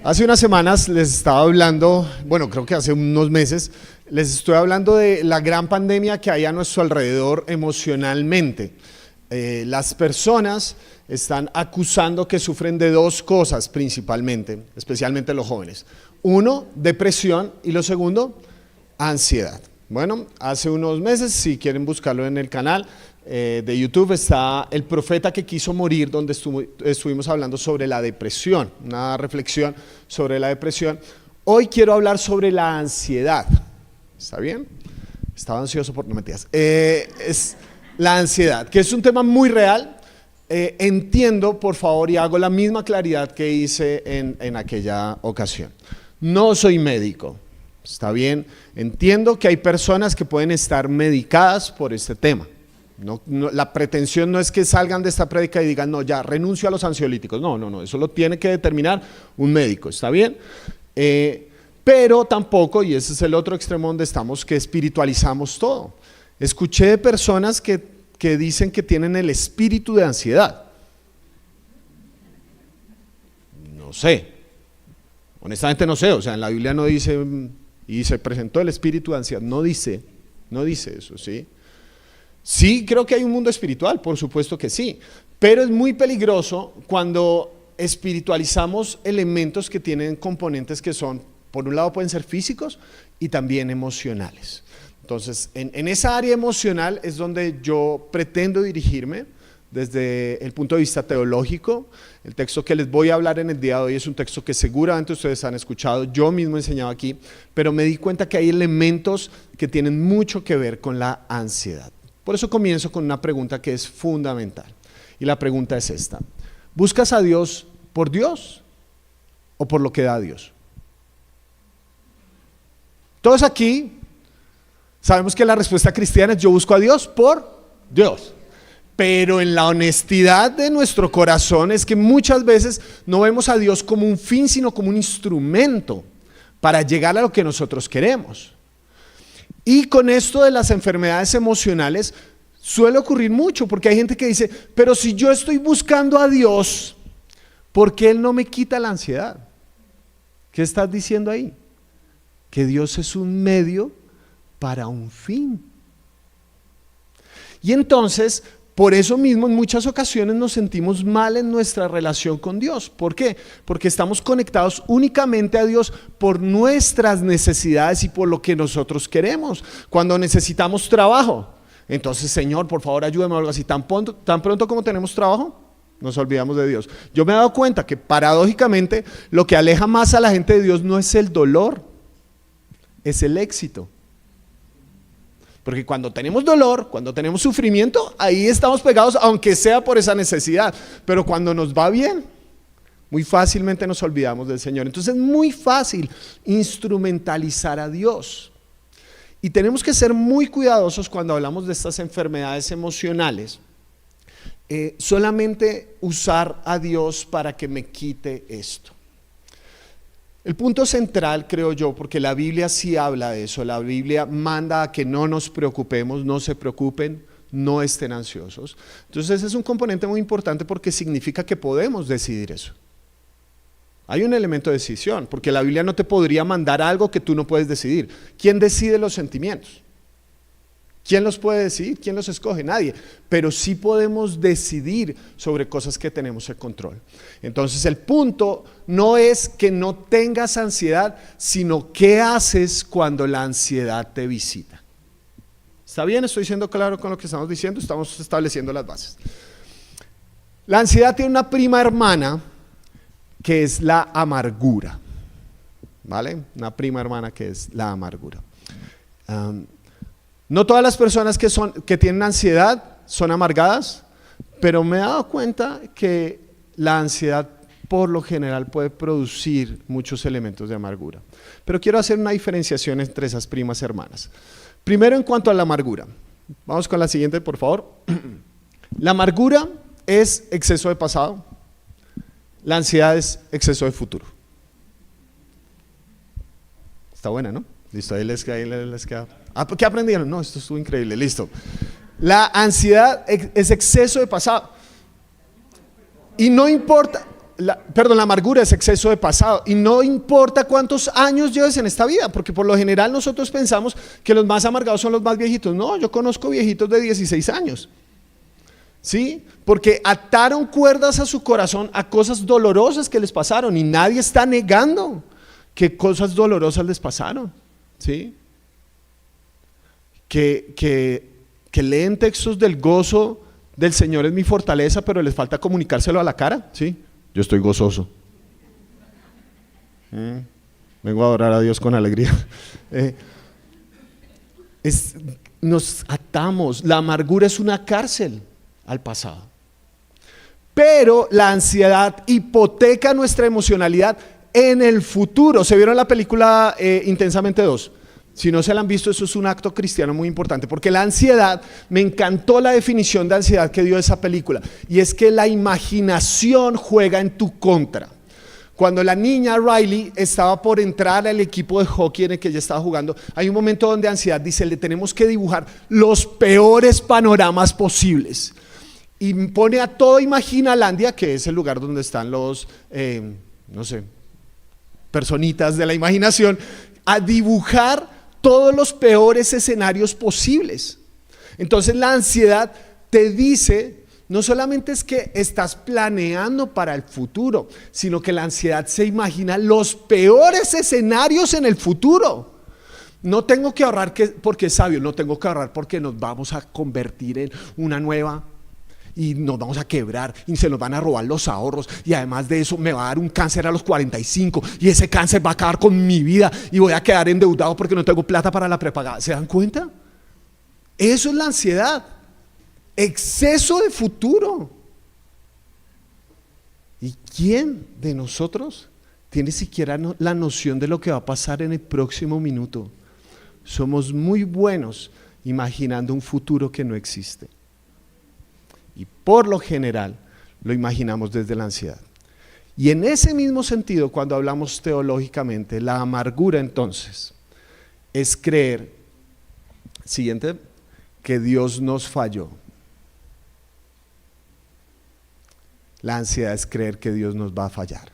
Hace unas semanas les estaba hablando, bueno, creo que hace unos meses, les estoy hablando de la gran pandemia que hay a nuestro alrededor emocionalmente. Las personas están acusando que sufren de dos cosas principalmente, especialmente los jóvenes. Uno, depresión, y lo segundo, ansiedad. Bueno, hace unos meses, si quieren buscarlo en el canal de YouTube, está El profeta que quiso morir, donde estuvimos hablando sobre la depresión, una reflexión sobre la depresión. Hoy quiero hablar sobre la ansiedad. ¿Está bien? Estaba ansioso por no mentiras. Es la ansiedad, que es un tema muy real. Entiendo, por favor, y hago la misma claridad que hice en aquella ocasión. No soy médico, ¿está bien? Entiendo que hay personas que pueden estar medicadas por este tema. No, la pretensión no es que salgan de esta prédica y digan, no, ya renuncio a los ansiolíticos. No, eso lo tiene que determinar un médico, ¿está bien? Pero tampoco, y ese es el otro extremo donde estamos, que espiritualizamos todo. Escuché de personas que dicen que tienen el espíritu de ansiedad. No sé, honestamente no sé, o sea, en la Biblia no dice, y se presentó el espíritu de ansiedad, no dice eso, ¿sí? Sí, creo que hay un mundo espiritual, por supuesto que sí, pero es muy peligroso cuando espiritualizamos elementos que tienen componentes que son, por un lado pueden ser físicos y también emocionales. Entonces, en esa área emocional es donde yo pretendo dirigirme desde el punto de vista teológico. El texto que les voy a hablar en el día de hoy es un texto que seguramente ustedes han escuchado, yo mismo he enseñado aquí, pero me di cuenta que hay elementos que tienen mucho que ver con la ansiedad. Por eso comienzo con una pregunta que es fundamental. Y la pregunta es esta: ¿buscas a Dios por Dios o por lo que da Dios? Todos aquí sabemos que la respuesta cristiana es: yo busco a Dios por Dios. Pero en la honestidad de nuestro corazón es que muchas veces no vemos a Dios como un fin, sino como un instrumento para llegar a lo que nosotros queremos. Y con esto de las enfermedades emocionales suele ocurrir mucho, porque hay gente que dice, pero si yo estoy buscando a Dios, ¿por qué Él no me quita la ansiedad? ¿Qué estás diciendo ahí? Que Dios es un medio para un fin. Y entonces, por eso mismo, en muchas ocasiones nos sentimos mal en nuestra relación con Dios. ¿Por qué? Porque estamos conectados únicamente a Dios por nuestras necesidades y por lo que nosotros queremos. Cuando necesitamos trabajo, entonces, Señor, por favor, ayúdame o algo así. Tan pronto como tenemos trabajo, nos olvidamos de Dios. Yo me he dado cuenta que paradójicamente lo que aleja más a la gente de Dios no es el dolor, es el éxito. Porque cuando tenemos dolor, cuando tenemos sufrimiento, ahí estamos pegados, aunque sea por esa necesidad. Pero cuando nos va bien, muy fácilmente nos olvidamos del Señor. Entonces es muy fácil instrumentalizar a Dios. Y tenemos que ser muy cuidadosos cuando hablamos de estas enfermedades emocionales. Solamente usar a Dios para que me quite esto. El punto central, creo yo, porque la Biblia sí habla de eso, la Biblia manda a que no nos preocupemos, no se preocupen, no estén ansiosos. Entonces es un componente muy importante porque significa que podemos decidir eso. Hay un elemento de decisión, porque la Biblia no te podría mandar algo que tú no puedes decidir. ¿Quién decide los sentimientos? ¿Quién los puede decidir? ¿Quién los escoge? Nadie. Pero sí podemos decidir sobre cosas que tenemos el control. Entonces el punto no es que no tengas ansiedad, sino qué haces cuando la ansiedad te visita. ¿Está bien? ¿Estoy siendo claro con lo que estamos diciendo? Estamos estableciendo las bases. La ansiedad tiene una prima hermana que es la amargura. ¿Vale? Una prima hermana que es la amargura. No todas las personas que tienen ansiedad son amargadas, pero me he dado cuenta que la ansiedad por lo general puede producir muchos elementos de amargura. Pero quiero hacer una diferenciación entre esas primas hermanas. Primero, en cuanto a la amargura. Vamos con la siguiente, por favor. La amargura es exceso de pasado, la ansiedad es exceso de futuro. Está buena, ¿no? Listo, ahí les queda. ¿Qué aprendieron? No, esto estuvo increíble, listo. La ansiedad es exceso de pasado. Y no importa, la amargura es exceso de pasado. Y no importa cuántos años lleves en esta vida, porque por lo general nosotros pensamos que los más amargados son los más viejitos. No, yo conozco viejitos de 16 años. ¿Sí? Porque ataron cuerdas a su corazón a cosas dolorosas que les pasaron y nadie está negando que cosas dolorosas les pasaron. ¿Sí? Que leen textos del gozo del Señor es mi fortaleza, pero les falta comunicárselo a la cara. ¿Sí? Yo estoy gozoso. Vengo a adorar a Dios con alegría. Nos atamos. La amargura es una cárcel al pasado. Pero la ansiedad hipoteca nuestra emocionalidad en el futuro. ¿Se vieron la película Intensamente 2? Si no se la han visto, eso es un acto cristiano muy importante, porque la ansiedad, me encantó la definición de ansiedad que dio esa película, y es que la imaginación juega en tu contra. Cuando la niña Riley estaba por entrar al equipo de hockey en el que ella estaba jugando, hay un momento donde ansiedad dice, le tenemos que dibujar los peores panoramas posibles. Y pone a todo Imaginalandia, que es el lugar donde están los, personitas de la imaginación, a dibujar todos los peores escenarios posibles. Entonces la ansiedad te dice, no solamente es que estás planeando para el futuro, sino que la ansiedad se imagina los peores escenarios en el futuro. No tengo que ahorrar porque es sabio, no tengo que ahorrar porque nos vamos a convertir en una nueva y nos vamos a quebrar y se nos van a robar los ahorros y además de eso me va a dar un cáncer a los 45 y ese cáncer va a acabar con mi vida y voy a quedar endeudado porque no tengo plata para la prepagada. ¿Se dan cuenta? Eso es la ansiedad, exceso de futuro. ¿Y quién de nosotros tiene siquiera la noción de lo que va a pasar en el próximo minuto? Somos muy buenos imaginando un futuro que no existe. Y por lo general lo imaginamos desde la ansiedad. Y en ese mismo sentido, cuando hablamos teológicamente, la amargura entonces es creer, siguiente, que Dios nos falló. La ansiedad es creer que Dios nos va a fallar.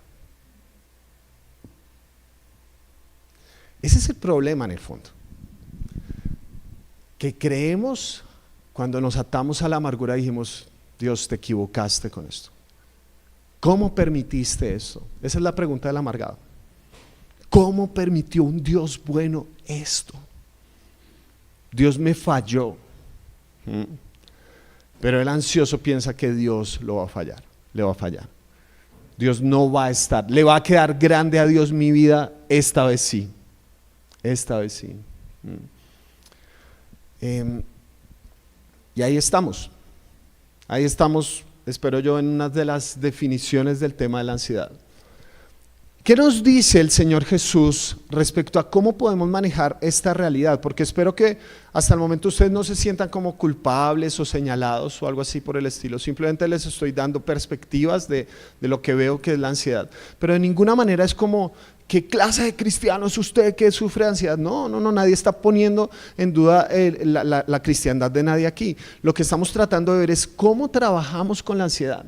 Ese es el problema en el fondo. Que creemos, cuando nos atamos a la amargura, dijimos, Dios, te equivocaste con esto. ¿Cómo permitiste esto? Esa es la pregunta del amargado. ¿Cómo permitió un Dios bueno esto? Dios me falló. Pero el ansioso piensa que Dios lo va a fallar, le va a fallar. Dios no va a estar, le va a quedar grande a Dios mi vida, esta vez sí. Esta vez sí. Y ahí estamos, espero yo, en una de las definiciones del tema de la ansiedad. ¿Qué nos dice el Señor Jesús respecto a cómo podemos manejar esta realidad? Porque espero que hasta el momento ustedes no se sientan como culpables o señalados o algo así por el estilo. Simplemente les estoy dando perspectivas de lo que veo que es la ansiedad. Pero de ninguna manera es como, ¿qué clase de cristiano es usted que sufre ansiedad? No, nadie está poniendo en duda la cristiandad de nadie aquí. Lo que estamos tratando de ver es cómo trabajamos con la ansiedad.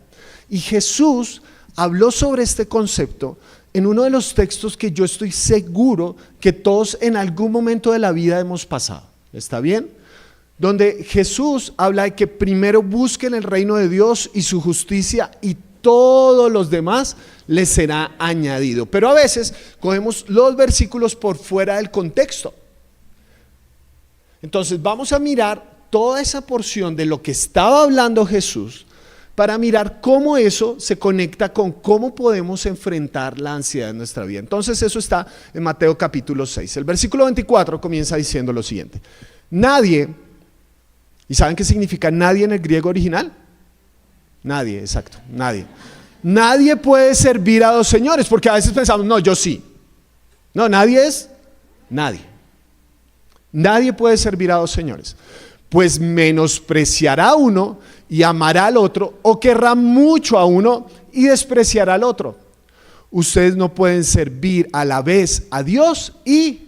Y Jesús habló sobre este concepto en uno de los textos que yo estoy seguro que todos en algún momento de la vida hemos pasado. ¿Está bien? Donde Jesús habla de que primero busquen el reino de Dios y su justicia y todos los demás les será añadido. Pero a veces cogemos los versículos por fuera del contexto. Entonces vamos a mirar toda esa porción de lo que estaba hablando Jesús para mirar cómo eso se conecta con cómo podemos enfrentar la ansiedad en nuestra vida. Entonces eso está en Mateo capítulo 6. El versículo 24 comienza diciendo lo siguiente: nadie, ¿y saben qué significa nadie en el griego original? Nadie, exacto, nadie. Nadie puede servir a dos señores, porque a veces pensamos, no, yo sí. No, nadie es nadie. Nadie puede servir a dos señores. Pues menospreciará a uno y amará al otro, o querrá mucho a uno y despreciará al otro. Ustedes no pueden servir a la vez a Dios y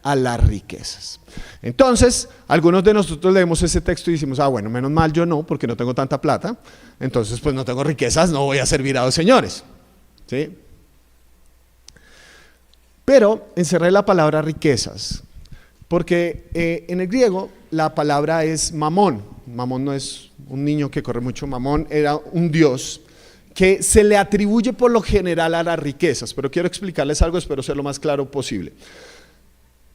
a las riquezas. Entonces, algunos de nosotros leemos ese texto y decimos, bueno, menos mal yo no, porque no tengo tanta plata, entonces pues no tengo riquezas, no voy a servir a dos señores. ¿sí? Pero encerré la palabra riquezas, porque en el griego la palabra es mamón. Mamón no es un niño que corre mucho, mamón era un dios que se le atribuye por lo general a las riquezas, pero quiero explicarles algo, espero ser lo más claro posible.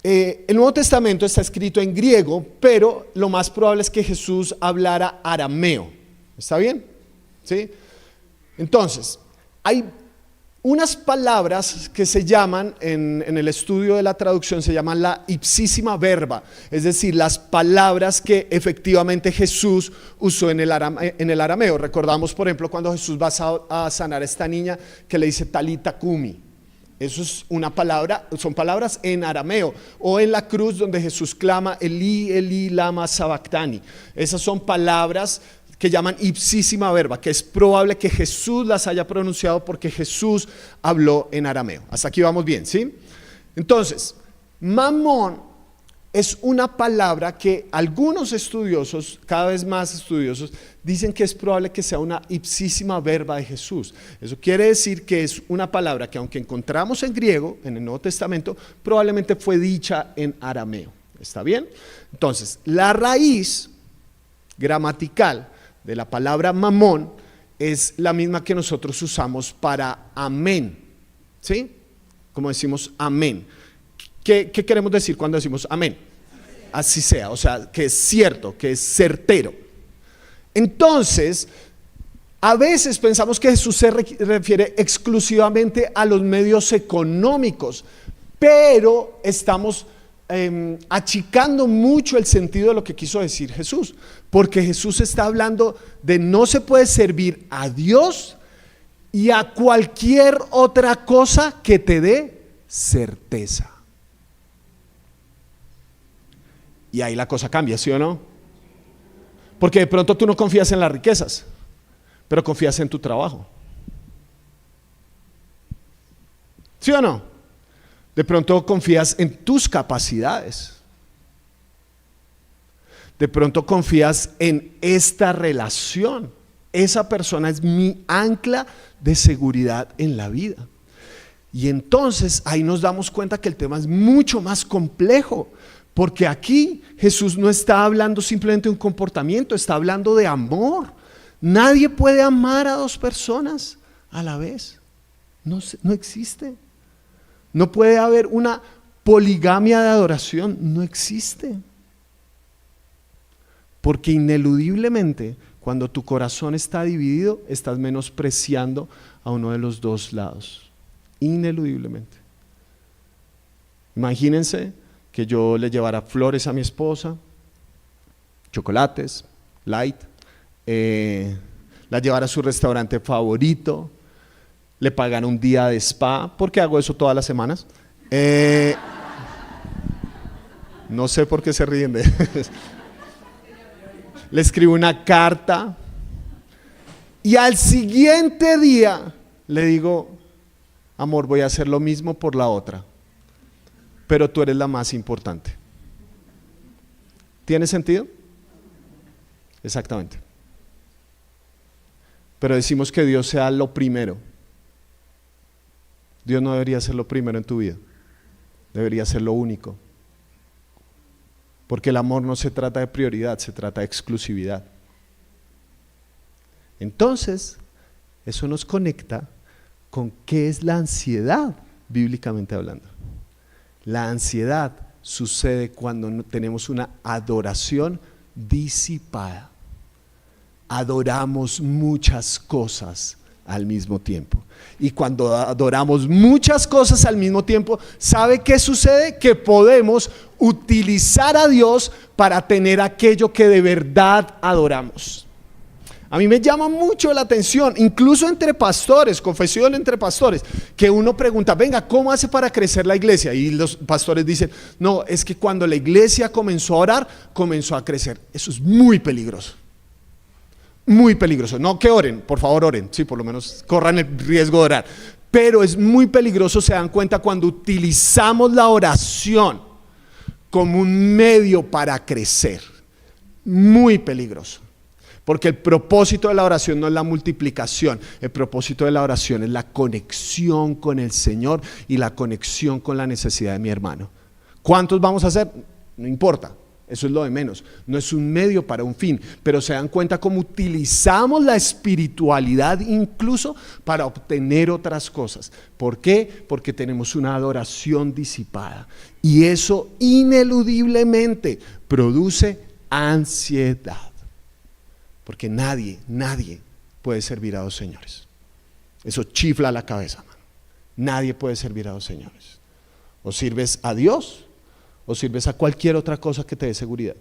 El Nuevo Testamento está escrito en griego, pero lo más probable es que Jesús hablara arameo. ¿Está bien? ¿Sí? Entonces, hay unas palabras que se llaman, en el estudio de la traducción, se llaman la ipsísima verba, es decir, las palabras que efectivamente Jesús usó en el arameo. Recordamos, por ejemplo, cuando Jesús va a sanar a esta niña que le dice talita cumi. Eso es una palabra, son palabras en arameo. O en la cruz donde Jesús clama Elí, Elí, lama sabactani. Esas son palabras que llaman ipsísima verba, que es probable que Jesús las haya pronunciado porque Jesús habló en arameo. Hasta aquí vamos bien, ¿sí? Entonces, mamón es una palabra que algunos estudiosos, cada vez más estudiosos, dicen que es probable que sea una ipsísima verba de Jesús. Eso quiere decir que es una palabra que, aunque encontramos en griego, en el Nuevo Testamento, probablemente fue dicha en arameo. ¿Está bien? Entonces, la raíz gramatical de la palabra mamón es la misma que nosotros usamos para amén, ¿sí? Como decimos amén. ¿Qué queremos decir cuando decimos amén? Así sea, o sea, que es cierto, que es certero. Entonces, a veces pensamos que Jesús se refiere exclusivamente a los medios económicos, pero estamos achicando mucho el sentido de lo que quiso decir Jesús, porque Jesús está hablando de no se puede servir a Dios y a cualquier otra cosa que te dé certeza. Y ahí la cosa cambia, ¿sí o no? Porque de pronto tú no confías en las riquezas, pero confías en tu trabajo. ¿Sí o no? De pronto confías en tus capacidades. De pronto confías en esta relación. Esa persona es mi ancla de seguridad en la vida. Y entonces ahí nos damos cuenta que el tema es mucho más complejo. Porque aquí Jesús no está hablando simplemente de un comportamiento, está hablando de amor. Nadie puede amar a dos personas a la vez. No existe. No puede haber una poligamia de adoración, no existe. Porque ineludiblemente, cuando tu corazón está dividido, estás menospreciando a uno de los dos lados. Ineludiblemente. Imagínense que yo le llevara flores a mi esposa, chocolates, light, la llevara a su restaurante favorito, le pagara un día de spa, porque hago eso todas las semanas. No sé por qué se ríen de eso. Le escribo una carta y al siguiente día le digo, amor, voy a hacer lo mismo por la otra, pero tú eres la más importante. ¿Tiene sentido? Exactamente. Pero decimos que Dios sea lo primero. Dios no debería ser lo primero en tu vida, debería ser lo único. Porque el amor no se trata de prioridad, se trata de exclusividad. Entonces, eso nos conecta con qué es la ansiedad, bíblicamente hablando. La ansiedad sucede cuando no tenemos una adoración disipada. Adoramos muchas cosas al mismo tiempo. Y cuando adoramos muchas cosas al mismo tiempo, ¿sabe qué sucede? Que podemos utilizar a Dios para tener aquello que de verdad adoramos. A mí me llama mucho la atención, incluso entre pastores, confesión entre pastores, que uno pregunta, venga, ¿cómo hace para crecer la iglesia? Y los pastores dicen, no, es que cuando la iglesia comenzó a orar, comenzó a crecer. Eso es muy peligroso. Muy peligroso. No que oren, por favor oren, sí, por lo menos corran el riesgo de orar. Pero es muy peligroso, se dan cuenta, cuando utilizamos la oración como un medio para crecer. Muy peligroso. Porque el propósito de la oración no es la multiplicación, el propósito de la oración es la conexión con el Señor y la conexión con la necesidad de mi hermano. ¿Cuántos vamos a hacer? No importa, eso es lo de menos. No es un medio para un fin, pero se dan cuenta cómo utilizamos la espiritualidad incluso para obtener otras cosas. ¿Por qué? Porque tenemos una adoración disipada y eso ineludiblemente produce ansiedad. Porque nadie puede servir a dos señores. Eso chifla la cabeza, man. Nadie puede servir a dos señores. O sirves a Dios o sirves a cualquier otra cosa que te dé seguridad.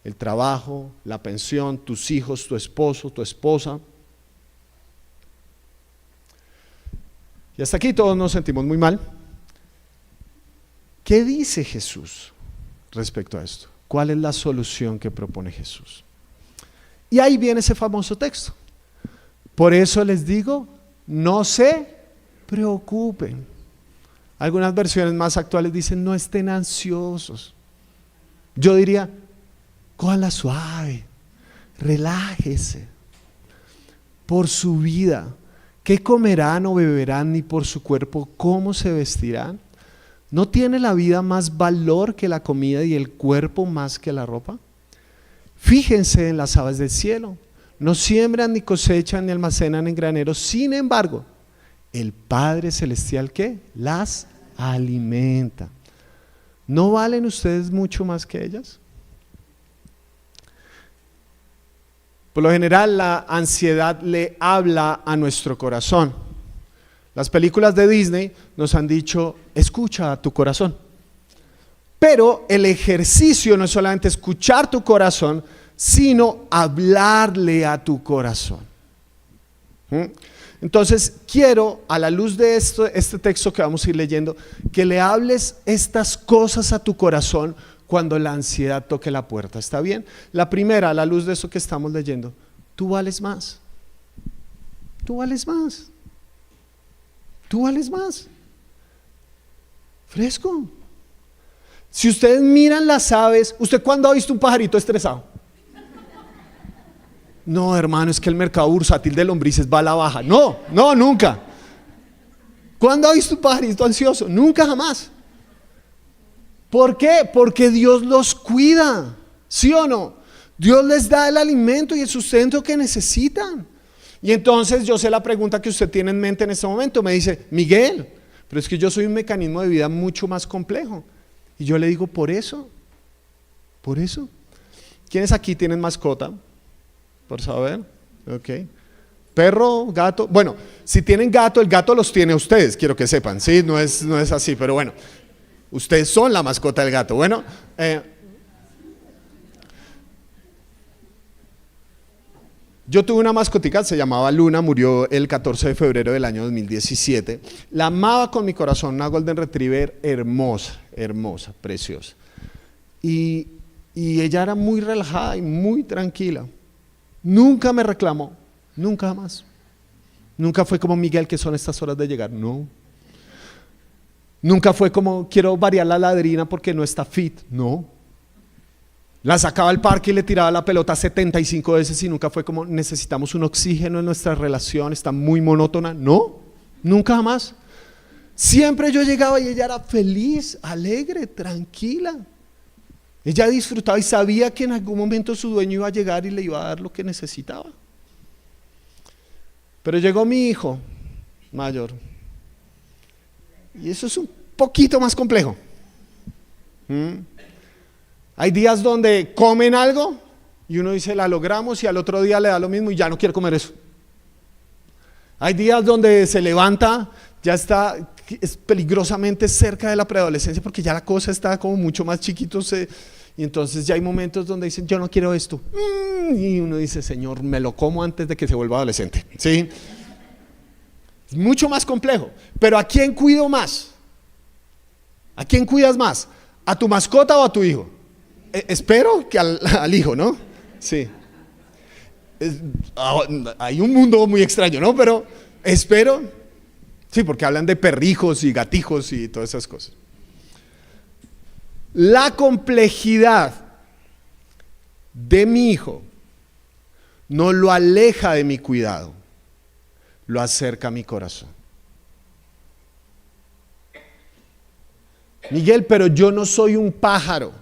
El trabajo, la pensión, tus hijos, tu esposo, tu esposa. Y hasta aquí todos nos sentimos muy mal. ¿Qué dice Jesús respecto a esto? ¿Cuál es la solución que propone Jesús? Y ahí viene ese famoso texto. Por eso les digo, no se preocupen. Algunas versiones más actuales dicen, no estén ansiosos. Yo diría, cójala suave, relájese. Por su vida, ¿qué comerán o beberán? Ni por su cuerpo, ¿cómo se vestirán? ¿No tiene la vida más valor que la comida y el cuerpo más que la ropa? Fíjense en las aves del cielo, no siembran ni cosechan ni almacenan en graneros, sin embargo, el Padre Celestial ¿qué? Las alimenta. ¿No valen ustedes mucho más que ellas? Por lo general, la ansiedad le habla a nuestro corazón. Las películas de Disney nos han dicho, escucha a tu corazón. Pero el ejercicio no es solamente escuchar tu corazón, sino hablarle a tu corazón. Entonces quiero, a la luz de este texto que vamos a ir leyendo, que le hables estas cosas a tu corazón cuando la ansiedad toque la puerta. ¿Está bien? La primera, a la luz de eso que estamos leyendo, tú vales más. Tú vales más. Tú vales más. Fresco. Si ustedes miran las aves, ¿usted cuándo ha visto un pajarito estresado? No, hermano, es que el mercado bursátil de lombrices va a la baja. No, nunca. ¿Cuándo ha visto un pajarito ansioso? Nunca, jamás. ¿Por qué? Porque Dios los cuida, ¿sí o no? Dios les da el alimento y el sustento que necesitan. Y entonces yo sé la pregunta que usted tiene en mente en este momento. Me dice, Miguel, pero es que yo soy un mecanismo de vida mucho más complejo. Y yo le digo, por eso. ¿Quiénes aquí tienen mascota? Por saber. Ok. Perro, gato. Bueno, si tienen gato, el gato los tiene ustedes, quiero que sepan. Sí, no es así, pero bueno. Ustedes son la mascota del gato. Bueno, yo tuve una mascotica, se llamaba Luna, murió el 14 de febrero del año 2017. La amaba con mi corazón, una Golden Retriever hermosa, preciosa. Y ella era muy relajada y muy tranquila. Nunca me reclamó, nunca jamás. Nunca fue como, Miguel, que son estas horas de llegar, no. Nunca fue como, quiero variar la ladrina porque no está fit, no. La sacaba al parque y le tiraba la pelota 75 veces y nunca fue como, necesitamos un oxígeno en nuestra relación, está muy monótona, no, nunca jamás. Siempre yo llegaba y ella era feliz, alegre, tranquila. Ella disfrutaba y sabía que en algún momento su dueño iba a llegar y le iba a dar lo que necesitaba. Pero llegó mi hijo mayor y eso es un poquito más complejo. Hay días donde comen algo y uno dice la logramos y al otro día le da lo mismo y ya no quiere comer eso. Hay días donde se levanta, ya está, es peligrosamente cerca de la preadolescencia porque ya la cosa está como mucho más chiquito y entonces ya hay momentos donde dicen yo no quiero esto y uno dice Señor me lo como antes de que se vuelva adolescente, ¿sí? Es mucho más complejo, pero ¿a quién cuido más? ¿A quién cuidas más? ¿A tu mascota o a tu hijo? Espero que al hijo, ¿no? Sí. Hay un mundo muy extraño, ¿no? Pero espero, sí, porque hablan de perrijos y gatijos y todas esas cosas. La complejidad de mi hijo no lo aleja de mi cuidado, lo acerca a mi corazón. Miguel, pero yo no soy un pájaro.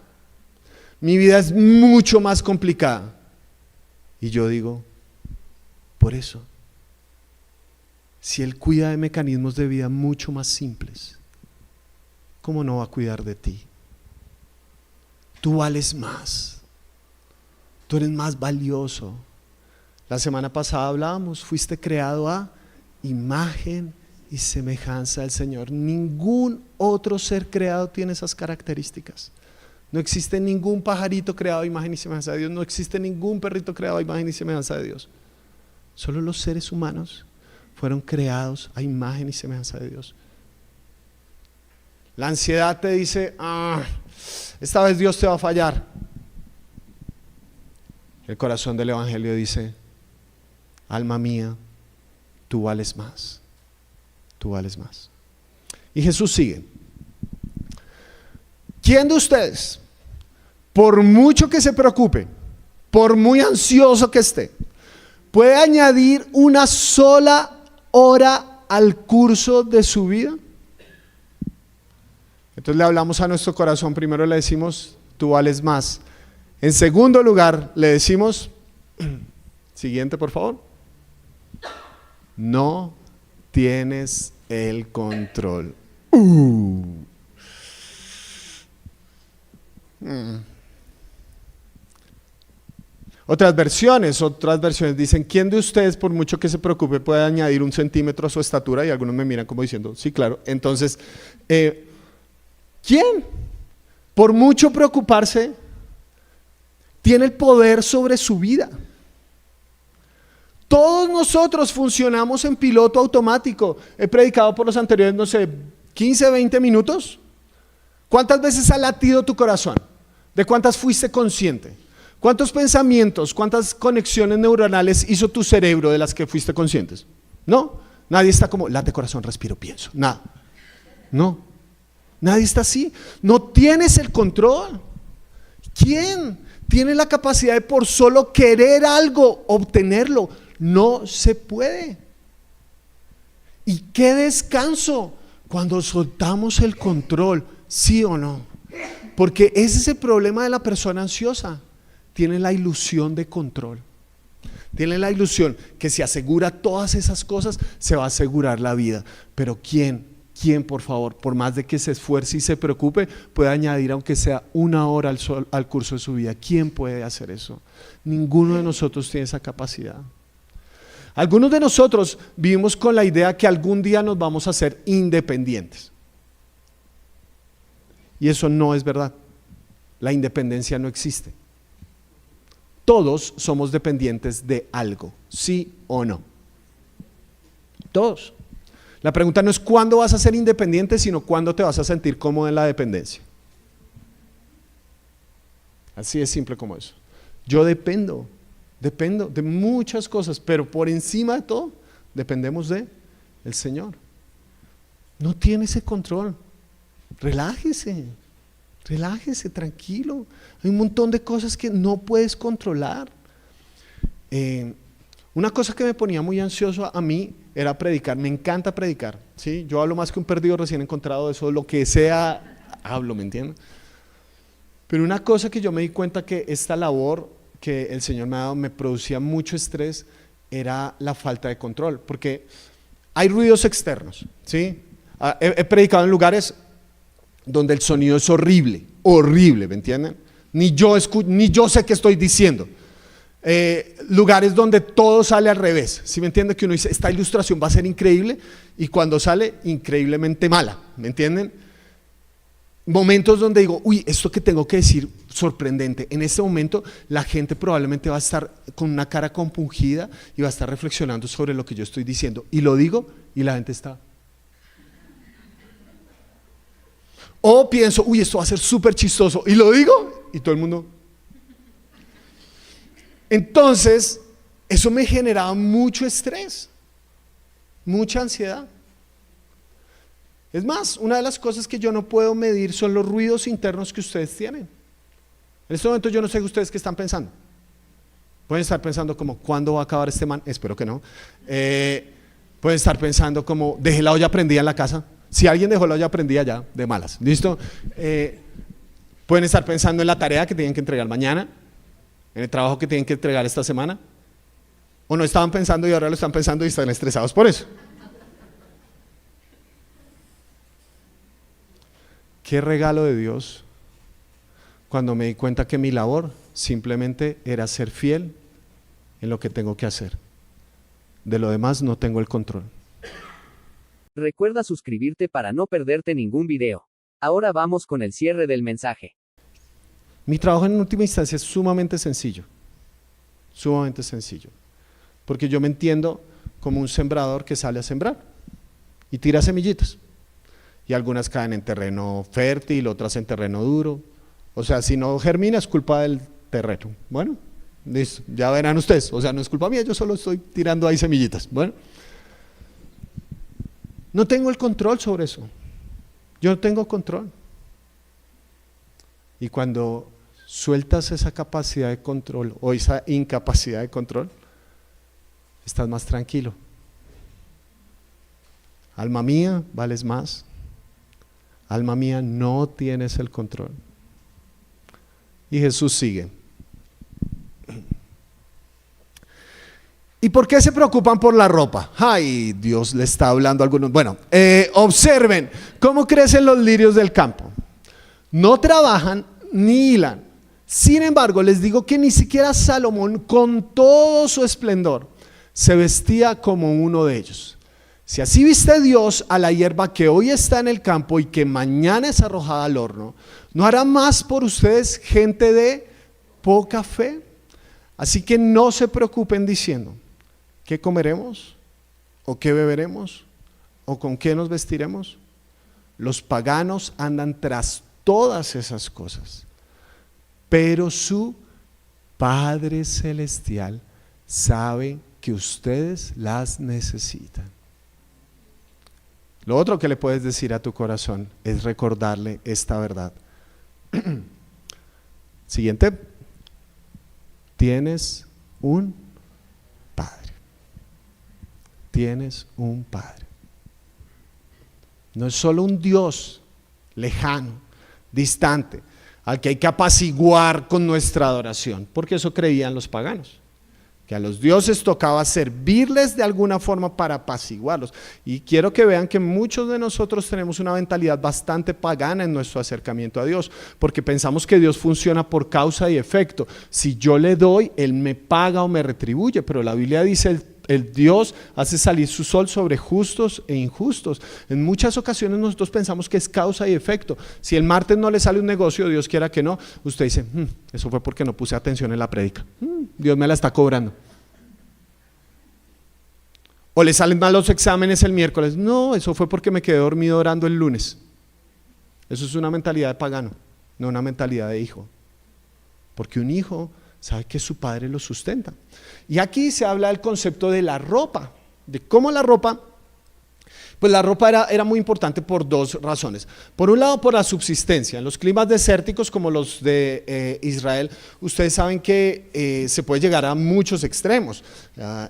Mi vida es mucho más complicada. Y yo digo, por eso, si Él cuida de mecanismos de vida mucho más simples, ¿cómo no va a cuidar de ti? Tú vales más. Tú eres más valioso. La semana pasada hablábamos, fuiste creado a imagen y semejanza del Señor. Ningún otro ser creado tiene esas características. No existe ningún pajarito creado a imagen y semejanza de Dios. No existe ningún perrito creado a imagen y semejanza de Dios. Solo los seres humanos fueron creados a imagen y semejanza de Dios. La ansiedad te dice, esta vez Dios te va a fallar. El corazón del Evangelio dice, alma mía, tú vales más. Tú vales más. Y Jesús sigue. ¿Quién de ustedes, por mucho que se preocupe, por muy ansioso que esté, puede añadir una sola hora al curso de su vida? Entonces le hablamos a nuestro corazón. Primero le decimos, tú vales más. En segundo lugar, le decimos, siguiente por favor, no tienes el control. Otras versiones dicen, ¿quién de ustedes, por mucho que se preocupe, puede añadir 1 centímetro a su estatura? Y algunos me miran como diciendo, sí, claro. Entonces, ¿quién, por mucho preocuparse, tiene el poder sobre su vida? Todos nosotros funcionamos en piloto automático. He predicado por los anteriores, 15, 20 minutos. ¿Cuántas veces ha latido tu corazón? ¿De cuántas fuiste consciente? ¿Cuántos pensamientos, cuántas conexiones neuronales hizo tu cerebro de las que fuiste conscientes? No, nadie está como, late corazón, respiro, pienso. Nada. No, nadie está así. No tienes el control. ¿Quién tiene la capacidad de por solo querer algo, obtenerlo? No se puede. ¿Y qué descanso cuando soltamos el control? ¿Sí o no? Porque ese es el problema de la persona ansiosa. Tiene la ilusión de control. Tiene la ilusión que si asegura todas esas cosas, se va a asegurar la vida. Pero ¿quién, por favor, por más de que se esfuerce y se preocupe, puede añadir aunque sea 1 hora al curso de su vida? ¿Quién puede hacer eso? Ninguno de nosotros tiene esa capacidad. Algunos de nosotros vivimos con la idea que algún día nos vamos a hacer independientes. Y eso no es verdad. La independencia no existe. Todos somos dependientes de algo, ¿sí o no? Todos. La pregunta no es cuándo vas a ser independiente, sino cuándo te vas a sentir cómodo en la dependencia. Así es simple como eso. Yo dependo de muchas cosas, pero por encima de todo, dependemos de el Señor. No tiene ese control. Relájese, tranquilo. Hay un montón de cosas que no puedes controlar. Una cosa que me ponía muy ansioso a mí era predicar. Me encanta predicar, ¿sí? Yo hablo más que un perdido recién encontrado, de eso, lo que sea, hablo, ¿me entienden? Pero una cosa que yo me di cuenta que esta labor que el Señor me ha dado me producía mucho estrés, era la falta de control, porque hay ruidos externos, ¿sí? He predicado en lugares donde el sonido es horrible, ¿me entienden? Ni yo sé qué estoy diciendo. Lugares donde todo sale al revés, ¿sí me entienden? Que uno dice, esta ilustración va a ser increíble, y cuando sale, increíblemente mala, ¿me entienden? Momentos donde digo, uy, esto que tengo que decir, sorprendente. En este momento la gente probablemente va a estar con una cara compungida y va a estar reflexionando sobre lo que yo estoy diciendo, y lo digo y la gente está. O pienso, uy, esto va a ser súper chistoso, y lo digo y todo el mundo. Entonces eso me generaba mucho estrés, mucha ansiedad. Es más, una de las cosas que yo no puedo medir son los ruidos internos que ustedes tienen. En este momento yo no sé ustedes qué están pensando. Pueden estar pensando como, ¿cuándo va a acabar este man? Espero que no. Pueden estar pensando como, dejé la olla prendida en la casa. Si alguien dejó la olla prendida ya, de malas, ¿listo? Pueden estar pensando en la tarea que tienen que entregar mañana, en el trabajo que tienen que entregar esta semana. O no estaban pensando y ahora lo están pensando y están estresados por eso. Qué regalo de Dios cuando me di cuenta que mi labor simplemente era ser fiel en lo que tengo que hacer. De lo demás no tengo el control. Recuerda suscribirte para no perderte ningún video. Ahora vamos con el cierre del mensaje. Mi trabajo en última instancia es sumamente sencillo, porque yo me entiendo como un sembrador que sale a sembrar y tira semillitas. Y algunas caen en terreno fértil, otras en terreno duro. O sea, si no germina es culpa del terreno. Bueno, listo, ya verán ustedes. O sea, no es culpa mía, yo solo estoy tirando ahí semillitas. Bueno, no tengo el control sobre eso. Yo no tengo control. Y cuando sueltas esa capacidad de control o esa incapacidad de control, estás más tranquilo. Alma mía, vales más. Alma mía, no tienes el control. Y Jesús sigue. ¿Y por qué se preocupan por la ropa? Ay, Dios le está hablando a algunos. Bueno, observen cómo crecen los lirios del campo. No trabajan ni hilan. Sin embargo, les digo que ni siquiera Salomón, con todo su esplendor, se vestía como uno de ellos. Si así viste Dios a la hierba que hoy está en el campo y que mañana es arrojada al horno, ¿no hará más por ustedes, gente de poca fe? Así que no se preocupen diciendo, ¿qué comeremos? ¿O qué beberemos? ¿O con qué nos vestiremos? Los paganos andan tras todas esas cosas, pero su Padre Celestial sabe que ustedes las necesitan. Lo otro que le puedes decir a tu corazón es recordarle esta verdad. Siguiente. Tienes un Padre. Tienes un Padre. No es solo un Dios lejano, distante, al que hay que apaciguar con nuestra adoración, porque eso creían los paganos, que a los dioses tocaba servirles de alguna forma para apaciguarlos. Y quiero que vean que muchos de nosotros tenemos una mentalidad bastante pagana en nuestro acercamiento a Dios, porque pensamos que Dios funciona por causa y efecto. Si yo le doy, Él me paga o me retribuye, pero la Biblia dice el Dios hace salir su sol sobre justos e injustos. En muchas ocasiones nosotros pensamos que es causa y efecto. Si el martes no le sale un negocio, Dios quiera que no, usted dice, eso fue porque no puse atención en la prédica. Dios me la está cobrando. O le salen mal los exámenes el miércoles. No, eso fue porque me quedé dormido orando el lunes. Eso es una mentalidad de pagano, no una mentalidad de hijo. Porque un hijo sabe que su padre lo sustenta. Y aquí se habla del concepto de la ropa, de cómo la ropa, pues la ropa era muy importante por dos razones. Por un lado, por la subsistencia. En los climas desérticos como los de Israel, ustedes saben que se puede llegar a muchos extremos.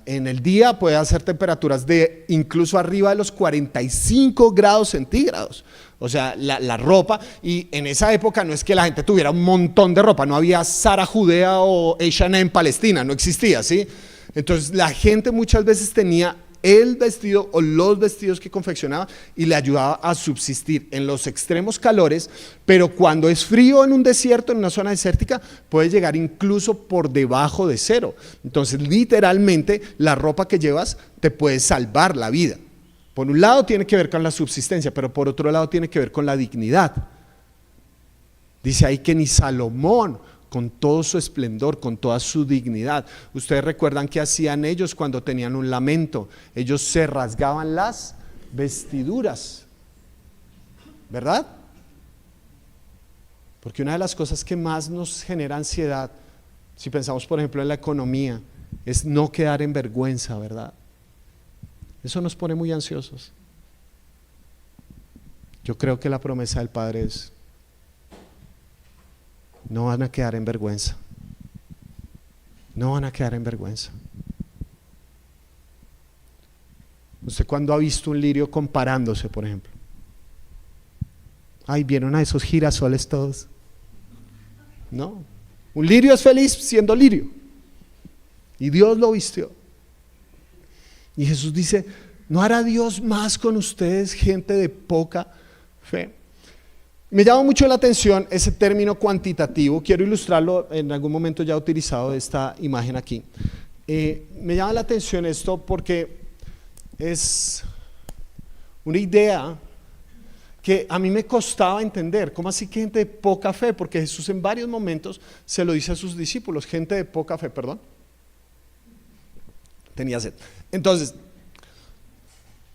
En el día puede hacer temperaturas de incluso arriba de los 45 grados centígrados. O sea, la ropa, y en esa época no es que la gente tuviera un montón de ropa, no había Zara Judea o H&M en Palestina, no existía, ¿sí? Entonces la gente muchas veces tenía el vestido o los vestidos que confeccionaba y le ayudaba a subsistir en los extremos calores, pero cuando es frío en un desierto, en una zona desértica, puede llegar incluso por debajo de cero. Entonces literalmente la ropa que llevas te puede salvar la vida. Por un lado tiene que ver con la subsistencia, pero por otro lado tiene que ver con la dignidad. Dice ahí que ni Salomón, con todo su esplendor, con toda su dignidad. Ustedes recuerdan qué hacían ellos cuando tenían un lamento. Ellos se rasgaban las vestiduras, ¿verdad? Porque una de las cosas que más nos genera ansiedad, si pensamos por ejemplo en la economía, es no quedar en vergüenza, ¿verdad? Eso nos pone muy ansiosos. Yo creo que la promesa del Padre es: no van a quedar en vergüenza, no van a quedar en vergüenza. ¿Usted cuándo ha visto un lirio comparándose, por ejemplo? Ay, ¿vieron a esos girasoles todos? No, un lirio es feliz siendo lirio, y Dios lo vistió. Y Jesús dice, ¿no hará Dios más con ustedes, gente de poca fe? Me llama mucho la atención ese término cuantitativo. Quiero ilustrarlo, en algún momento ya he utilizado esta imagen aquí. Me llama la atención esto porque es una idea que a mí me costaba entender. ¿Cómo así que gente de poca fe? Porque Jesús en varios momentos se lo dice a sus discípulos, gente de poca fe, perdón. Tenía sed. Entonces,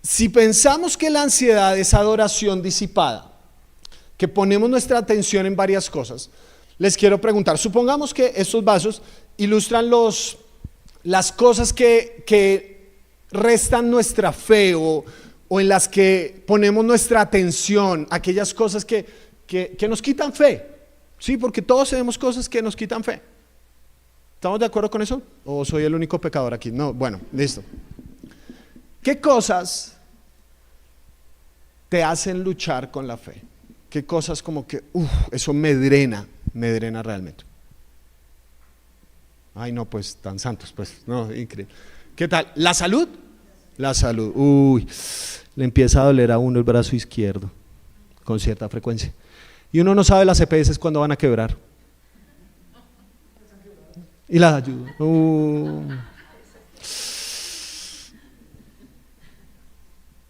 si pensamos que la ansiedad es adoración disipada, que ponemos nuestra atención en varias cosas, les quiero preguntar, supongamos que estos vasos ilustran las cosas que restan nuestra fe o en las que ponemos nuestra atención, aquellas cosas que nos quitan fe, ¿sí? Porque todos tenemos cosas que nos quitan fe. ¿Estamos de acuerdo con eso? ¿O soy el único pecador aquí? No, bueno, listo. ¿Qué cosas te hacen luchar con la fe? ¿Qué cosas como que, eso me drena realmente? Ay, no, pues tan santos, pues, no, increíble. ¿Qué tal? ¿La salud? La salud, le empieza a doler a uno el brazo izquierdo con cierta frecuencia. Y uno no sabe las EPS cuándo van a quebrar. Y las ayuda.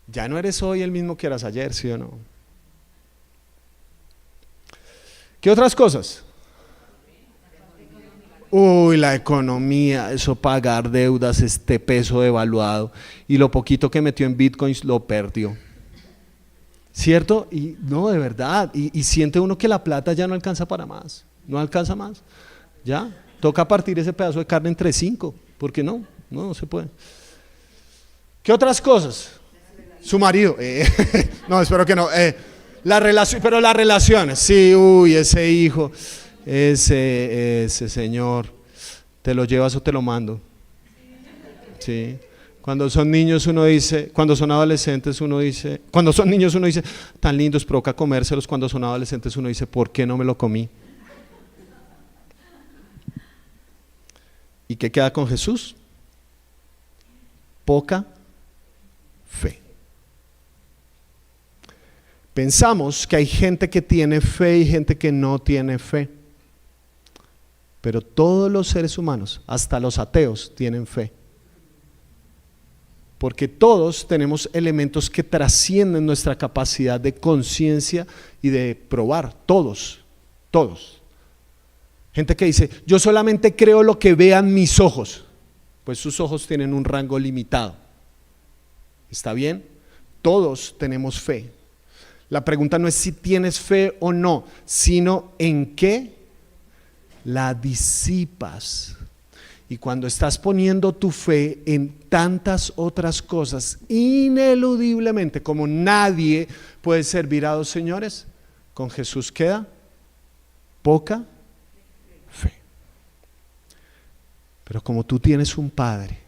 Ya no eres hoy el mismo que eras ayer, ¿sí o no? ¿Qué otras cosas? La economía, eso, pagar deudas, este peso devaluado, y lo poquito que metió en bitcoins lo perdió, ¿cierto? Y no, de verdad, y siente uno que la plata ya no alcanza para más, no alcanza más, ya, toca partir ese pedazo de carne entre 5, porque no se puede. ¿Qué otras cosas? Su marido, no, espero que no, la relación, pero las relaciones, sí, ese hijo, ese señor, ¿te lo llevas o te lo mando? Sí. Cuando son niños uno dice, cuando son adolescentes uno dice, cuando son niños uno dice, tan lindos, provoca comérselos. Cuando son adolescentes uno dice, ¿por qué no me lo comí? ¿Y qué queda con Jesús? Poca fe. Pensamos que hay gente que tiene fe y gente que no tiene fe. Pero todos los seres humanos, hasta los ateos, tienen fe. Porque todos tenemos elementos que trascienden nuestra capacidad de conciencia y de probar. Todos. Gente que dice, yo solamente creo lo que vean mis ojos. Pues sus ojos tienen un rango limitado. ¿Está bien? Todos tenemos fe. La pregunta no es si tienes fe o no, sino en qué la disipas. Y cuando estás poniendo tu fe en tantas otras cosas, ineludiblemente, como nadie puede servir a dos señores, con Jesús queda poca fe. Pero como tú tienes un Padre,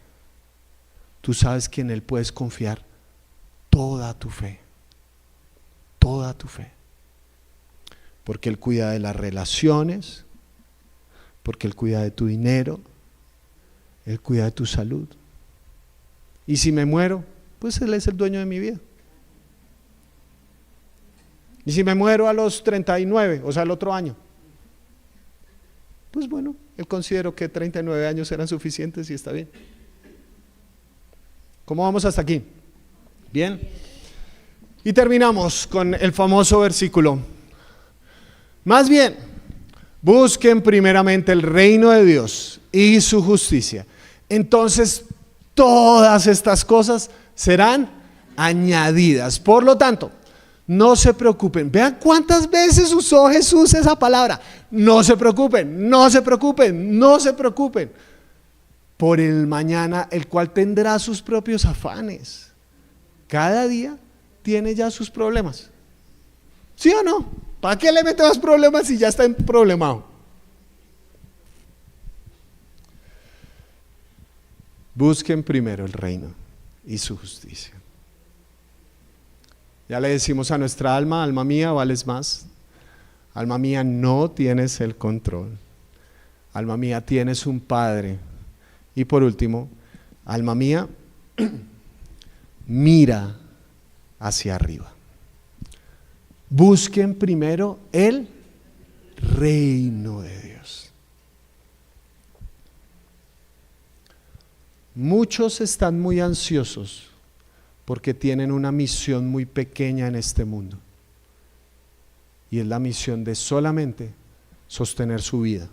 tú sabes que en Él puedes confiar toda tu fe. Toda tu fe. Porque Él cuida de las relaciones, porque Él cuida de tu dinero, Él cuida de tu salud. Y si me muero, pues Él es el dueño de mi vida. Y si me muero a los 39, o sea, el otro año, pues bueno, Él consideró que 39 años eran suficientes y está bien. ¿Cómo vamos hasta aquí? ¿Bien? Y terminamos con el famoso versículo. Más bien, busquen primeramente el reino de Dios y su justicia. Entonces, todas estas cosas serán añadidas. Por lo tanto, no se preocupen. Vean cuántas veces usó Jesús esa palabra. No se preocupen, no se preocupen, no se preocupen por el mañana, el cual tendrá sus propios afanes. Cada día tiene ya sus problemas. ¿Sí o no? ¿Para qué le mete más problemas si ya está problemado? Busquen primero el reino y su justicia. Ya le decimos a nuestra alma, alma mía, vales más. Alma mía, no tienes el control. Alma mía, tienes un Padre. Y por último, alma mía, mira hacia arriba. Busquen primero el reino de Dios. Muchos están muy ansiosos porque tienen una misión muy pequeña en este mundo. Y es la misión de solamente sostener su vida.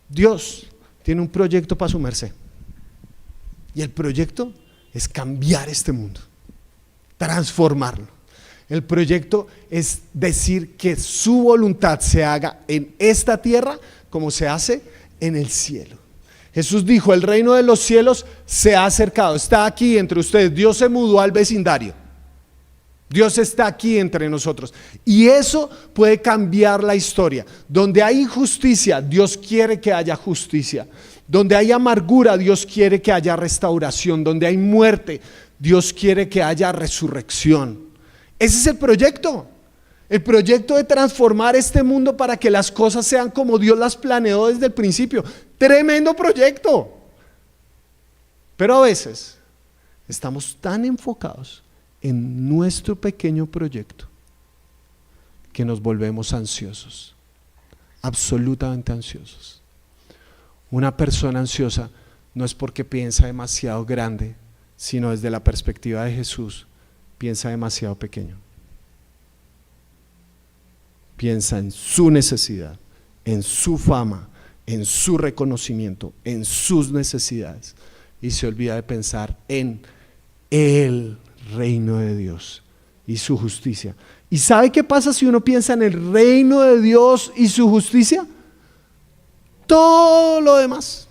Dios tiene un proyecto para su merced. Y el proyecto es cambiar este mundo, transformarlo. El proyecto es decir que su voluntad se haga en esta tierra como se hace en el cielo. Jesús dijo, el reino de los cielos se ha acercado, está aquí entre ustedes. Dios se mudó al vecindario. Dios está aquí entre nosotros. Y eso puede cambiar la historia. Donde hay injusticia, Dios quiere que haya justicia. Donde hay amargura, Dios quiere que haya restauración. Donde hay muerte, Dios quiere que haya resurrección. Ese es el proyecto. El proyecto de transformar este mundo para que las cosas sean como Dios las planeó desde el principio. Tremendo proyecto. Pero a veces estamos tan enfocados en nuestro pequeño proyecto que nos volvemos ansiosos, absolutamente ansiosos. Una persona ansiosa no es porque piensa demasiado grande, sino desde la perspectiva de Jesús, piensa demasiado pequeño. Piensa en su necesidad, en su fama, en su reconocimiento, en sus necesidades, y se olvida de pensar en el reino de Dios y su justicia. ¿Y sabe qué pasa si uno piensa en el reino de Dios y su justicia? Todo lo demás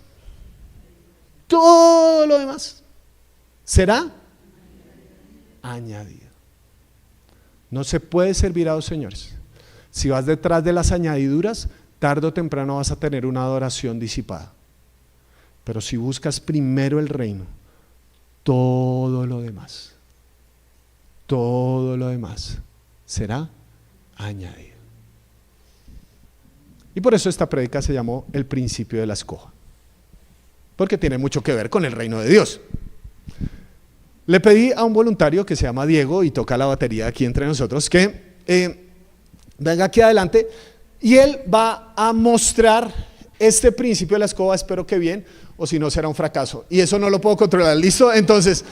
será añadido. No se puede servir a dos señores. Si vas detrás de las añadiduras, tarde o temprano vas a tener una adoración disipada. Pero si buscas primero el reino, todo lo demás será añadido. Y por eso esta prédica se llamó el principio de la escoja, porque tiene mucho que ver con el reino de Dios. Le pedí a un voluntario que se llama Diego y toca la batería aquí entre nosotros que venga aquí adelante y él va a mostrar este principio de la escoba. Espero que bien, o si no será un fracaso y eso no lo puedo controlar. ¿Listo? Entonces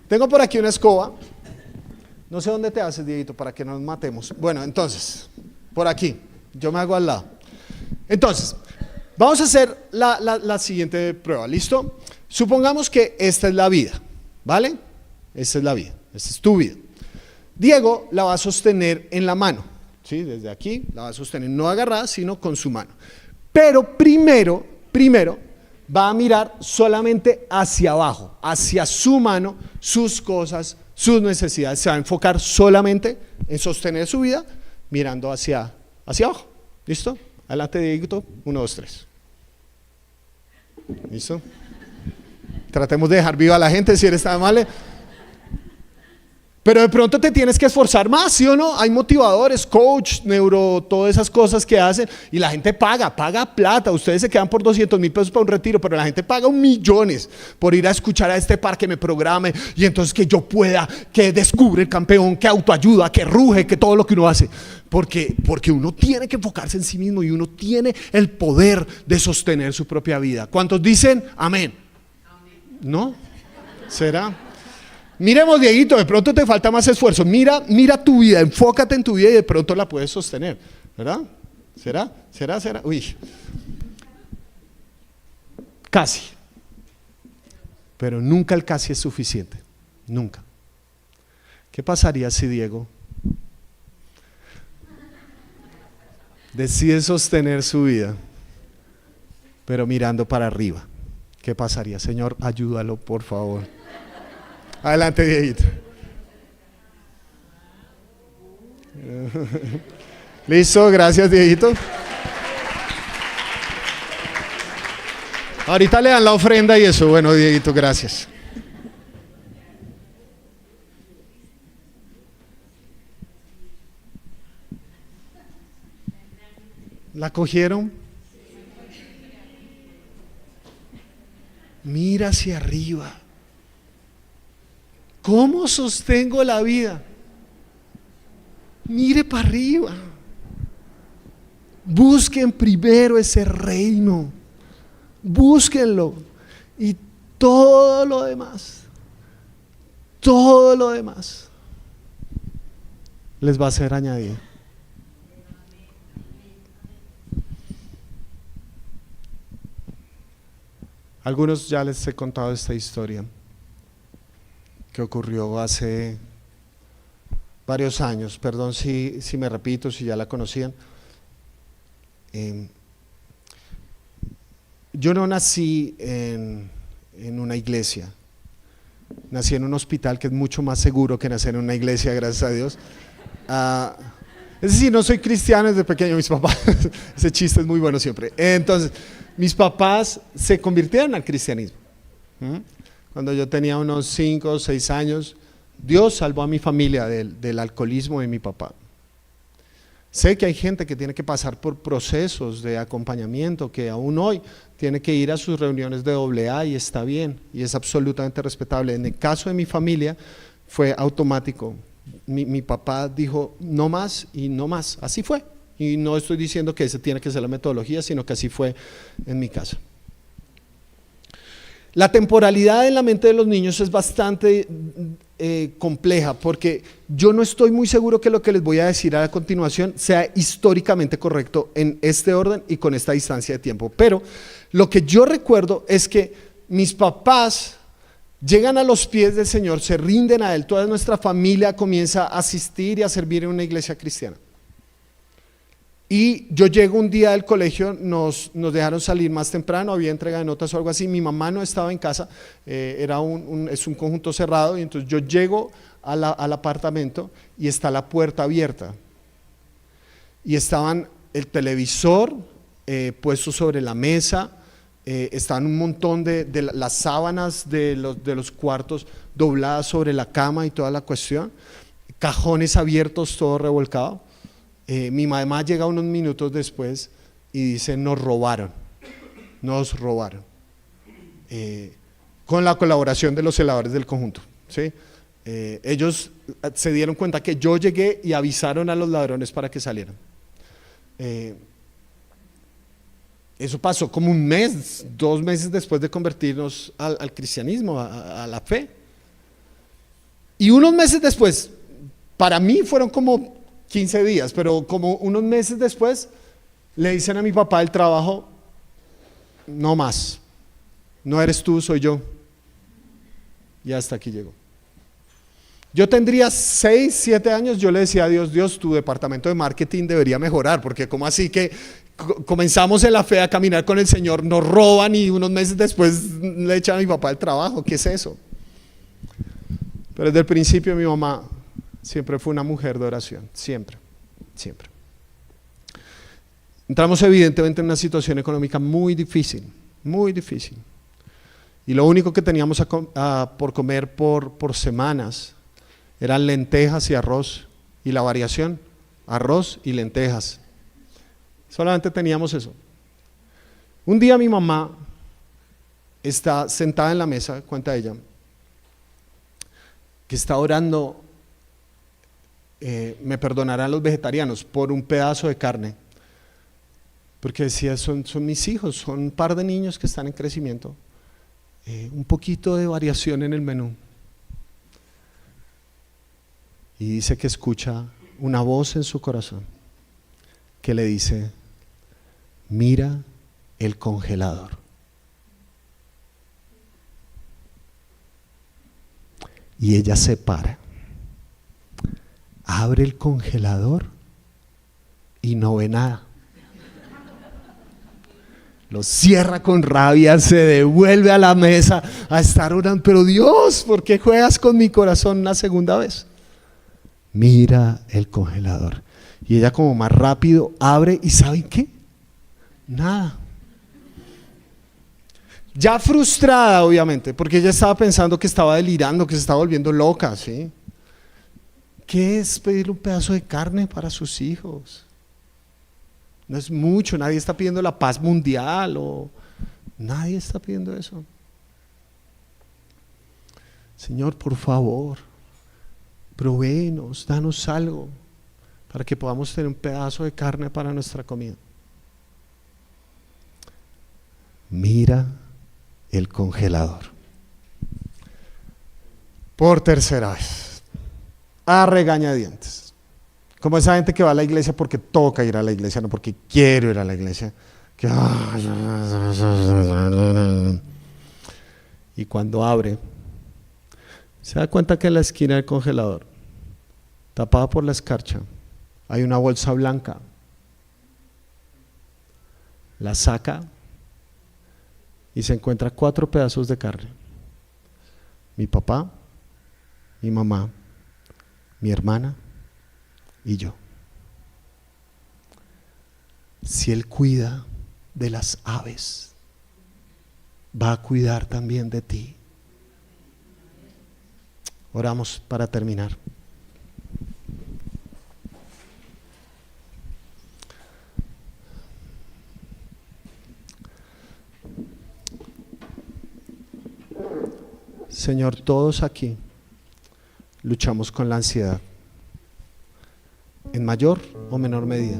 tengo por aquí una escoba. No sé dónde te haces, Dieguito, para que no nos matemos. Bueno, entonces por aquí, yo me hago al lado. Entonces vamos a hacer la siguiente prueba. ¿Listo? Supongamos que esta es la vida, ¿vale? Esta es la vida, esta es tu vida. Diego la va a sostener en la mano, ¿sí? Desde aquí la va a sostener, no agarrada, sino con su mano. Pero primero va a mirar solamente hacia abajo, hacia su mano, sus cosas, sus necesidades. Se va a enfocar solamente en sostener su vida mirando hacia abajo. ¿Listo? Adelante, Dieguito. 1, 2, 3. ¿Listo? Tratemos de dejar viva a la gente si eres tan amable. Pero de pronto te tienes que esforzar más, ¿sí o no? Hay motivadores, coach, neuro, todas esas cosas que hacen y la gente paga plata. Ustedes se quedan por 200,000 pesos para un retiro, pero la gente paga millones por ir a escuchar a este par que me programe y entonces que yo pueda, que descubre el campeón, que autoayuda, que ruge, que todo lo que uno hace. Porque uno tiene que enfocarse en sí mismo y uno tiene el poder de sostener su propia vida. ¿Cuántos dicen amén? ¿No? ¿Será? Miremos, Dieguito, de pronto te falta más esfuerzo. Mira tu vida, enfócate en tu vida y de pronto la puedes sostener, ¿verdad? ¿Será? Uy. Casi. Pero nunca el casi es suficiente. Nunca. ¿Qué pasaría si Diego decide sostener su vida, pero mirando para arriba? ¿Qué pasaría? Señor, ayúdalo, por favor. Adelante, Dieguito. Listo, gracias, Dieguito. Ahorita le dan la ofrenda y eso. Bueno, Dieguito, gracias. ¿La cogieron? Mira hacia arriba. ¿Cómo sostengo la vida? Mire para arriba. Busquen primero ese reino. Búsquenlo. Y todo lo demás les va a ser añadido. Algunos ya les he contado esta historia que ocurrió hace varios años. Perdón si me repito, si ya la conocían. Yo no nací en una iglesia, nací en un hospital, que es mucho más seguro que nacer en una iglesia, gracias a Dios. Es decir, no soy cristiano desde pequeño, mis papás, ese chiste es muy bueno siempre. Entonces, mis papás se convirtieron al cristianismo. Cuando yo tenía unos 5 o 6 años, Dios salvó a mi familia del alcoholismo de mi papá. Sé que hay gente que tiene que pasar por procesos de acompañamiento, que aún hoy tiene que ir a sus reuniones de AA y está bien, y es absolutamente respetable. En el caso de mi familia fue automático. Mi papá dijo no más y no más, así fue. Y no estoy diciendo que esa tiene que ser la metodología, sino que así fue en mi casa. La temporalidad en la mente de los niños es bastante compleja, porque yo no estoy muy seguro que lo que les voy a decir a continuación sea históricamente correcto en este orden y con esta distancia de tiempo. Pero lo que yo recuerdo es que mis papás llegan a los pies del Señor, se rinden a Él, toda nuestra familia comienza a asistir y a servir en una iglesia cristiana. Y yo llego un día del colegio, nos dejaron salir más temprano, había entrega de notas o algo así, mi mamá no estaba en casa, es un conjunto cerrado, y entonces yo llego al apartamento y está la puerta abierta. Y estaban el televisor puesto sobre la mesa, estaban un montón de las sábanas de los cuartos dobladas sobre la cama y toda la cuestión, cajones abiertos, todo revolcado. Mi mamá llega unos minutos después y dice: nos robaron, con la colaboración de los celadores del conjunto, ¿sí? Ellos se dieron cuenta que yo llegué y avisaron a los ladrones para que salieran. Eso pasó como un mes, 2 meses después de convertirnos al cristianismo, a la fe. Y unos meses después, para mí fueron como 15 días, pero como unos meses después, le dicen a mi papá del trabajo: no más, no eres tú, soy yo. Y hasta aquí llegó. Yo tendría 6, 7 años, yo le decía a Dios: Dios, tu departamento de marketing debería mejorar, porque como así que comenzamos en la fe a caminar con el Señor, nos roban y unos meses después le echan a mi papá del trabajo, ¿qué es eso? Pero desde el principio mi mamá siempre fue una mujer de oración, siempre. Entramos evidentemente en una situación económica muy difícil, y lo único que teníamos por comer por semanas eran lentejas y arroz, y la variación, arroz y lentejas, solamente teníamos eso. Un día mi mamá está sentada en la mesa, cuenta ella, que está orando. Me perdonarán los vegetarianos por un pedazo de carne, porque decía: son mis hijos, son un par de niños que están en crecimiento, un poquito de variación en el menú. Y dice que escucha una voz en su corazón que le dice: mira el congelador. Y ella se para, abre el congelador y no ve nada. Lo cierra con rabia, se devuelve a la mesa a estar orando: pero Dios, ¿por qué juegas con mi corazón una segunda vez? Mira el congelador. Y ella, como más rápido, abre y ¿saben qué? Nada. Ya frustrada, obviamente, porque ella estaba pensando que estaba delirando, que se estaba volviendo loca, ¿sí? ¿Qué es pedirle un pedazo de carne para sus hijos? No es mucho, nadie está pidiendo la paz mundial o nadie está pidiendo eso. Señor, por favor, provéenos, danos algo para que podamos tener un pedazo de carne para nuestra comida. Mira el congelador. Por tercera vez, a regañadientes. Como esa gente que va a la iglesia porque toca ir a la iglesia, no porque quiero ir a la iglesia. Y cuando abre, se da cuenta que en la esquina del congelador, tapada por la escarcha, hay una bolsa blanca. La saca y se encuentra 4 pedazos de carne. Mi papá, mi mamá, mi hermana y yo. Si Él cuida de las aves, va a cuidar también de ti. Oramos para terminar. Señor, todos aquí luchamos con la ansiedad, en mayor o menor medida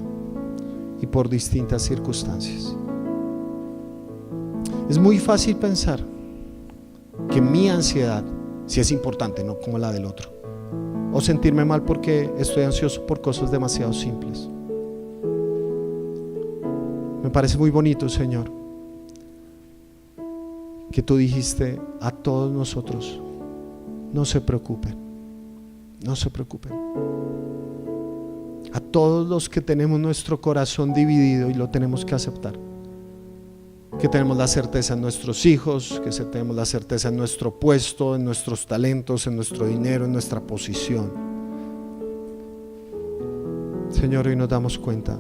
y por distintas circunstancias. Es muy fácil pensar que mi ansiedad sí es importante, no como la del otro, o sentirme mal porque estoy ansioso por cosas demasiado simples. Me parece muy bonito, Señor, que tú dijiste a todos nosotros: no se preocupen, no se preocupen. A todos los que tenemos nuestro corazón dividido y lo tenemos que aceptar, que tenemos la certeza en nuestros hijos, que tenemos la certeza en nuestro puesto, en nuestros talentos, en nuestro dinero, en nuestra posición. Señor, hoy nos damos cuenta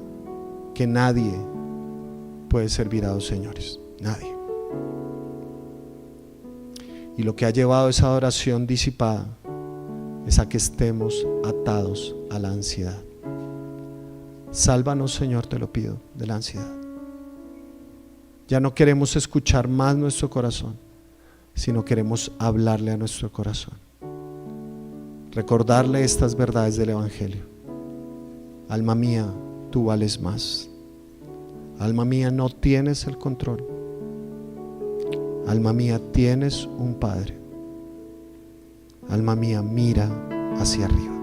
que nadie puede servir a dos señores, nadie. Y lo que ha llevado esa adoración disipada es a que estemos atados a la ansiedad. Sálvanos, Señor, te lo pido, de la ansiedad. Ya no queremos escuchar más nuestro corazón, sino queremos hablarle a nuestro corazón, recordarle estas verdades del Evangelio. Alma mía, tú vales más. Alma mía, no tienes el control. Alma mía, tienes un Padre. Alma mía, mira hacia arriba.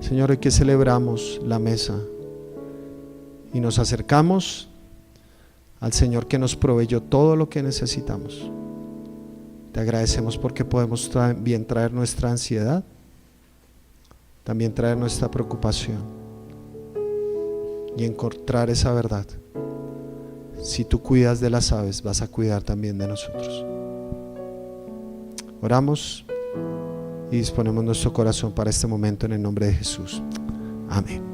Señor, hoy que celebramos la mesa y nos acercamos al Señor que nos proveyó todo lo que necesitamos, te agradecemos porque podemos también traer nuestra ansiedad, también traer nuestra preocupación y encontrar esa verdad. Si tú cuidas de las aves, vas a cuidar también de nosotros. Oramos y disponemos nuestro corazón para este momento en el nombre de Jesús. Amén.